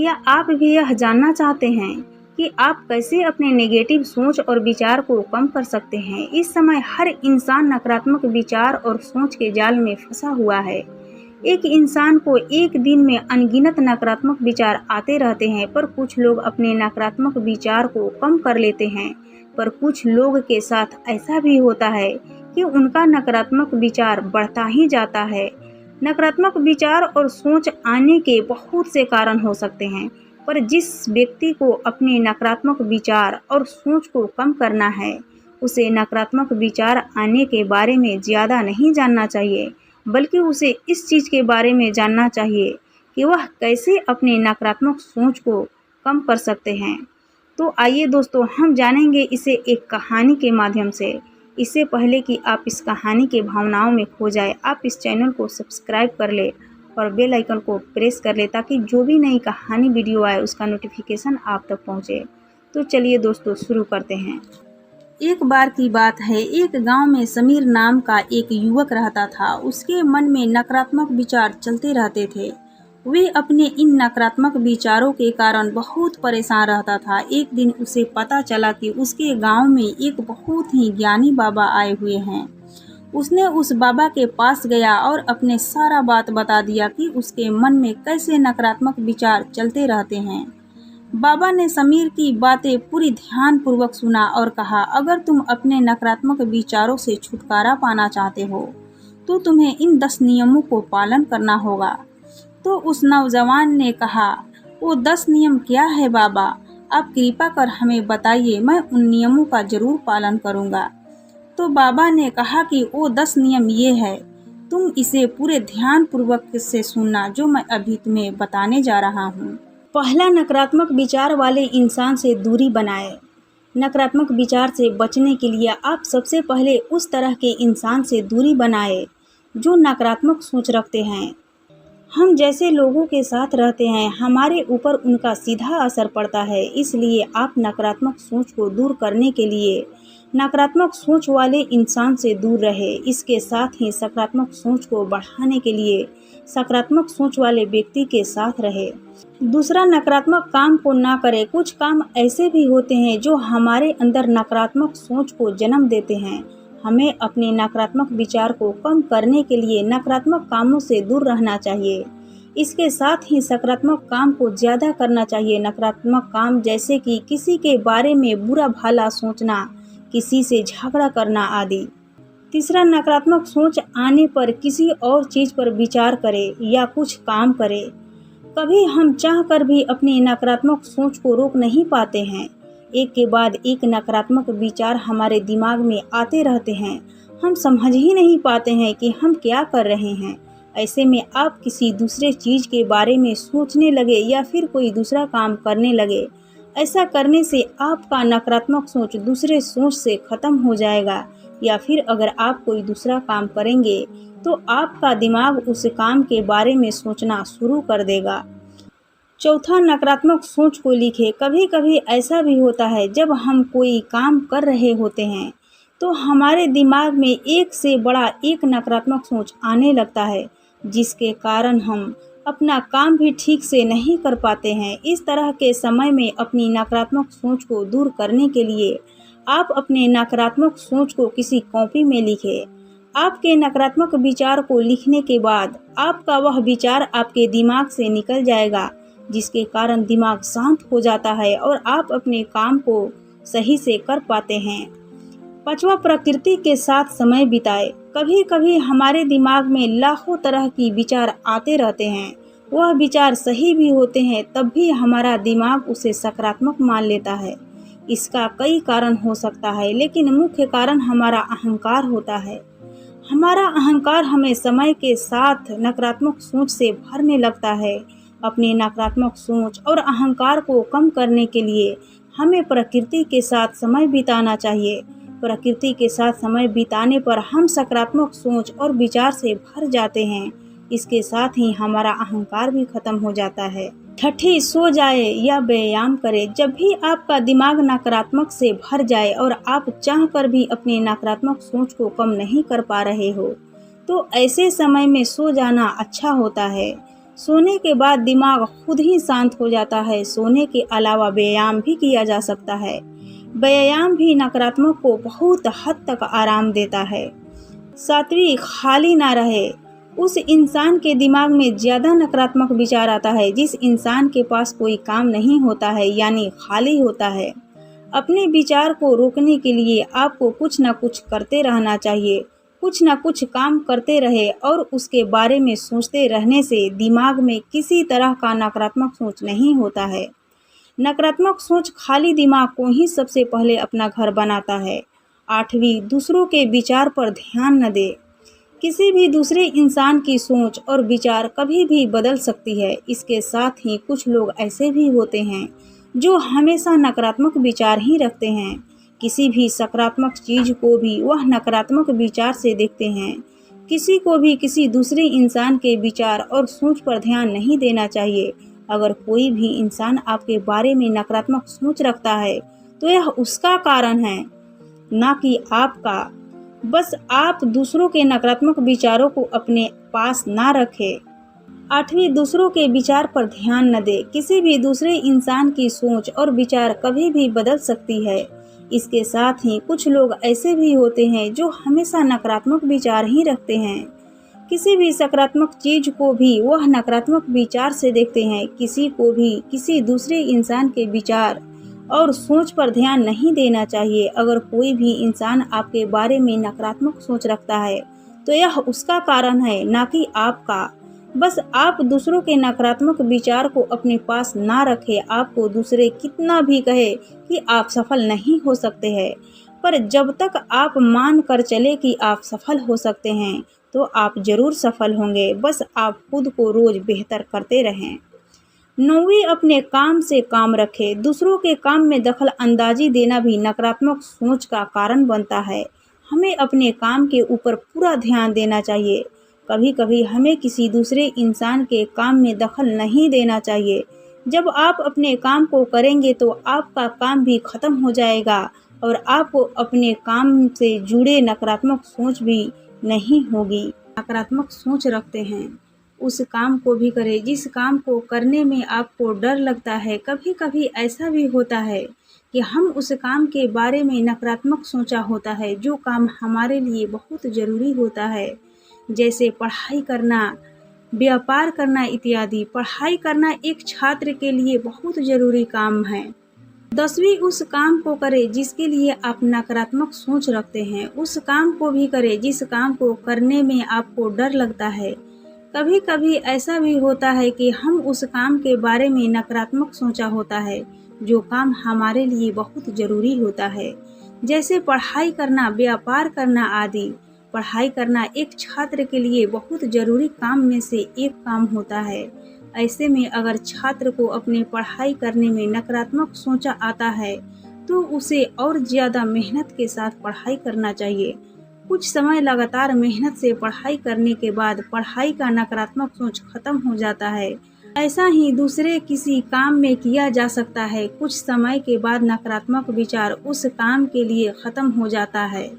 क्या आप भी यह जानना चाहते हैं कि आप कैसे अपने नेगेटिव सोच और विचार को कम कर सकते हैं? इस समय हर इंसान नकारात्मक विचार और सोच के जाल में फंसा हुआ है। एक इंसान को एक दिन में अनगिनत नकारात्मक विचार आते रहते हैं, पर कुछ लोग अपने नकारात्मक विचार को कम कर लेते हैं, पर कुछ लोग के साथ ऐसा भी होता है कि उनका नकारात्मक विचार बढ़ता ही जाता है। नकारात्मक विचार और सोच आने के बहुत से कारण हो सकते हैं, पर जिस व्यक्ति को अपने नकारात्मक विचार और सोच को कम करना है, उसे नकारात्मक विचार आने के बारे में ज़्यादा नहीं जानना चाहिए, बल्कि उसे इस चीज़ के बारे में जानना चाहिए कि वह कैसे अपने नकारात्मक सोच को कम कर सकते हैं। तो आइए दोस्तों, हम जानेंगे इसे एक कहानी के माध्यम से। इससे पहले कि आप इस कहानी के भावनाओं में खो जाए, आप इस चैनल को सब्सक्राइब कर ले और बेल आइकन को प्रेस कर ले, ताकि जो भी नई कहानी वीडियो आए उसका नोटिफिकेशन आप तक पहुंचे। तो चलिए दोस्तों, शुरू करते हैं। एक बार की बात है, एक गांव में समीर नाम का एक युवक रहता था। उसके मन में नकारात्मक विचार चलते रहते थे। वे अपने इन नकारात्मक विचारों के कारण बहुत परेशान रहता था। एक दिन उसे पता चला कि उसके गांव में एक बहुत ही ज्ञानी बाबा आए हुए हैं। उसने उस बाबा के पास गया और अपने सारा बात बता दिया कि उसके मन में कैसे नकारात्मक विचार चलते रहते हैं। बाबा ने समीर की बातें पूरी ध्यानपूर्वक सुना और कहा, अगर तुम अपने नकारात्मक विचारों से छुटकारा पाना चाहते हो तो तुम्हें इन 10 नियमों को पालन करना होगा। तो उस नौजवान ने कहा, वो 10 नियम क्या है बाबा? आप कृपा कर हमें बताइए, मैं उन नियमों का जरूर पालन करूंगा। तो बाबा ने कहा कि वो 10 नियम ये है, तुम इसे पूरे ध्यान पूर्वक से सुनना जो मैं अभी तुम्हें बताने जा रहा हूँ। पहला, नकारात्मक विचार वाले इंसान से दूरी बनाए। नकारात्मक विचार से बचने के लिए आप सबसे पहले उस तरह के इंसान से दूरी बनाए जो नकारात्मक सोच रखते हैं। हम जैसे लोगों के साथ रहते हैं, हमारे ऊपर उनका सीधा असर पड़ता है। इसलिए आप नकारात्मक सोच को दूर करने के लिए नकारात्मक सोच वाले इंसान से दूर रहे। इसके साथ ही सकारात्मक सोच को बढ़ाने के लिए सकारात्मक सोच वाले व्यक्ति के साथ रहे। दूसरा, नकारात्मक काम को ना करें। कुछ काम ऐसे भी होते हैं जो हमारे अंदर नकारात्मक सोच को जन्म देते हैं। हमें अपने नकारात्मक विचार को कम करने के लिए नकारात्मक कामों से दूर रहना चाहिए। इसके साथ ही सकारात्मक काम को ज़्यादा करना चाहिए। नकारात्मक काम जैसे कि किसी के बारे में बुरा भला सोचना, किसी से झगड़ा करना आदि। तीसरा, नकारात्मक सोच आने पर किसी और चीज़ पर विचार करें या कुछ काम करें। कभी हम चाहकर भी अपनी नकारात्मक सोच को रोक नहीं पाते हैं। एक के बाद एक नकारात्मक विचार हमारे दिमाग में आते रहते हैं। हम समझ ही नहीं पाते हैं कि हम क्या कर रहे हैं। ऐसे में आप किसी दूसरे चीज़ के बारे में सोचने लगे या फिर कोई दूसरा काम करने लगे। ऐसा करने से आपका नकारात्मक सोच दूसरे सोच से ख़त्म हो जाएगा, या फिर अगर आप कोई दूसरा काम करेंगे तो आपका दिमाग उस काम के बारे में सोचना शुरू कर देगा। चौथा, नकारात्मक सोच को लिखें। कभी कभी ऐसा भी होता है, जब हम कोई काम कर रहे होते हैं तो हमारे दिमाग में एक से बड़ा एक नकारात्मक सोच आने लगता है, जिसके कारण हम अपना काम भी ठीक से नहीं कर पाते हैं। इस तरह के समय में अपनी नकारात्मक सोच को दूर करने के लिए आप अपने नकारात्मक सोच को किसी कॉपी में लिखें। आपके नकारात्मक विचार को लिखने के बाद आपका वह विचार आपके दिमाग से निकल जाएगा, जिसके कारण दिमाग शांत हो जाता है और आप अपने काम को सही से कर पाते हैं। पांचवा, प्रकृति के साथ समय बिताए। कभी कभी हमारे दिमाग में लाखों तरह की विचार आते रहते हैं। वह विचार सही भी होते हैं, तब भी हमारा दिमाग उसे सकारात्मक मान लेता है। इसका कई कारण हो सकता है, लेकिन मुख्य कारण हमारा अहंकार होता है। हमारा अहंकार हमें समय के साथ नकारात्मक सोच से भरने लगता है। अपने नकारात्मक सोच और अहंकार को कम करने के लिए हमें प्रकृति के साथ समय बिताना चाहिए। प्रकृति के साथ समय बिताने पर हम सकारात्मक सोच और विचार से भर जाते हैं। इसके साथ ही हमारा अहंकार भी खत्म हो जाता है। छठी, सो जाए या व्यायाम करें। जब भी आपका दिमाग नकारात्मक से भर जाए और आप चाहकर भी अपने नकारात्मक सोच को कम नहीं कर पा रहे हो, तो ऐसे समय में सो जाना अच्छा होता है। सोने के बाद दिमाग खुद ही शांत हो जाता है। सोने के अलावा व्यायाम भी किया जा सकता है। व्यायाम भी नकारात्मक को बहुत हद तक आराम देता है। 7वीं, खाली ना रहे। उस इंसान के दिमाग में ज़्यादा नकारात्मक विचार आता है जिस इंसान के पास कोई काम नहीं होता है, यानी खाली होता है। अपने विचार को रोकने के लिए आपको कुछ न कुछ करते रहना चाहिए। कुछ न कुछ काम करते रहे और उसके बारे में सोचते रहने से दिमाग में किसी तरह का नकारात्मक सोच नहीं होता है। नकारात्मक सोच खाली दिमाग को ही सबसे पहले अपना घर बनाता है। 8वीं, दूसरों के विचार पर ध्यान न दे। किसी भी दूसरे इंसान की सोच और विचार कभी भी बदल सकती है। इसके साथ ही कुछ लोग ऐसे भी होते हैं जो हमेशा नकारात्मक विचार ही रखते हैं। किसी भी सकारात्मक चीज़ को भी वह नकारात्मक विचार से देखते हैं। किसी को भी किसी दूसरे इंसान के विचार और सोच पर ध्यान नहीं देना चाहिए। अगर कोई भी इंसान आपके बारे में नकारात्मक सोच रखता है तो यह उसका कारण है, ना कि आपका। बस आप दूसरों के नकारात्मक विचारों को अपने पास ना रखें। 8वीं, दूसरों के विचार पर ध्यान न दें। किसी भी दूसरे इंसान की सोच और विचार कभी भी बदल सकती है। इसके साथ ही कुछ लोग ऐसे भी होते हैं जो हमेशा नकारात्मक विचार ही रखते हैं। किसी भी सकारात्मक चीज को भी वह नकारात्मक विचार से देखते हैं। किसी को भी किसी दूसरे इंसान के विचार और सोच पर ध्यान नहीं देना चाहिए। अगर कोई भी इंसान आपके बारे में नकारात्मक सोच रखता है तो यह उसका कारण है, ना कि आपका। बस आप दूसरों के नकारात्मक विचार को अपने पास ना रखें। आपको दूसरे कितना भी कहे कि आप सफल नहीं हो सकते हैं, पर जब तक आप मान कर चले कि आप सफल हो सकते हैं तो आप जरूर सफल होंगे। बस आप खुद को रोज बेहतर करते रहें। 9वीं, अपने काम से काम रखें। दूसरों के काम में दखल अंदाजी देना भी नकारात्मक सोच का कारण बनता है। हमें अपने काम के ऊपर पूरा ध्यान देना चाहिए। कभी कभी हमें किसी दूसरे इंसान के काम में दखल नहीं देना चाहिए। जब आप अपने काम को करेंगे तो आपका काम भी खत्म हो जाएगा और आपको अपने काम से जुड़े नकारात्मक सोच भी नहीं होगी। नकारात्मक सोच रखते हैं उस काम को भी करें जिस काम को करने में आपको डर लगता है। कभी कभी ऐसा भी होता है कि हम उस काम के बारे में नकारात्मक सोचा होता है जो काम हमारे लिए बहुत ज़रूरी होता है, जैसे पढ़ाई करना, व्यापार करना इत्यादि। पढ़ाई करना एक छात्र के लिए बहुत ज़रूरी काम है। 10वीं, उस काम को करें जिसके लिए आप नकारात्मक सोच रखते हैं। उस काम को भी करें जिस काम को करने में आपको डर लगता है। कभी कभी ऐसा भी होता है कि हम उस काम के बारे में नकारात्मक सोचा होता है जो काम हमारे लिए बहुत ज़रूरी होता है, जैसे पढ़ाई करना, व्यापार करना आदि। पढ़ाई करना एक छात्र के लिए बहुत ज़रूरी काम में से एक काम होता है। ऐसे में अगर छात्र को अपने पढ़ाई करने में नकारात्मक सोचा आता है तो उसे और ज़्यादा मेहनत के साथ पढ़ाई करना चाहिए। कुछ समय लगातार मेहनत से पढ़ाई करने के बाद पढ़ाई का नकारात्मक सोच खत्म हो जाता है। ऐसा ही दूसरे किसी काम में किया जा सकता है। कुछ समय के बाद नकारात्मक विचार उस काम के लिए खत्म हो जाता है।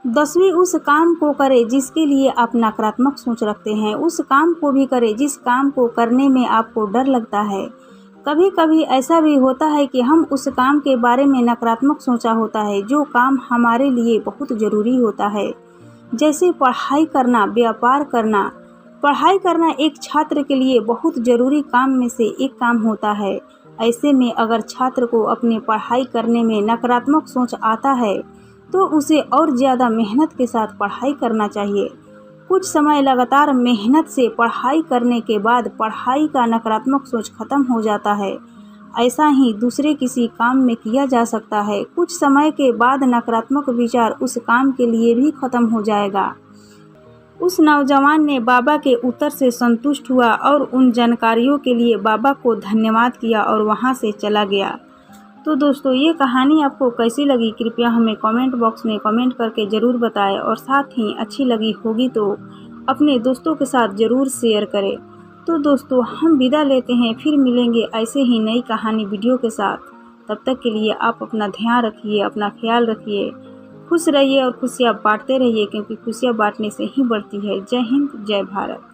10वीं, उस काम को करें जिसके लिए आप नकारात्मक सोच रखते हैं। उस काम को भी करें जिस काम को करने में आपको डर लगता है। कभी कभी ऐसा भी होता है कि हम उस काम के बारे में नकारात्मक सोचा होता है जो काम हमारे लिए बहुत ज़रूरी होता है, जैसे पढ़ाई करना, व्यापार करना। पढ़ाई करना एक छात्र के लिए बहुत ज़रूरी काम में से एक काम होता है। ऐसे में अगर छात्र को अपने पढ़ाई करने में नकारात्मक सोच आता है तो उसे और ज़्यादा मेहनत के साथ पढ़ाई करना चाहिए। कुछ समय लगातार मेहनत से पढ़ाई करने के बाद पढ़ाई का नकारात्मक सोच खत्म हो जाता है। ऐसा ही दूसरे किसी काम में किया जा सकता है। कुछ समय के बाद नकारात्मक विचार उस काम के लिए भी खत्म हो जाएगा। उस नौजवान ने बाबा के उत्तर से संतुष्ट हुआ और उन जानकारियों के लिए बाबा को धन्यवाद किया और वहां से चला गया। तो दोस्तों, ये कहानी आपको कैसी लगी कृपया हमें कमेंट बॉक्स में कमेंट करके ज़रूर बताएं और साथ ही अच्छी लगी होगी तो अपने दोस्तों के साथ ज़रूर शेयर करें। तो दोस्तों, हम विदा लेते हैं, फिर मिलेंगे ऐसे ही नई कहानी वीडियो के साथ। तब तक के लिए आप अपना ध्यान रखिए, अपना ख्याल रखिए, खुश रहिए और खुशियाँ बांटते रहिए, क्योंकि खुशियाँ बांटने से ही बढ़ती है। जय हिंद, जय भारत।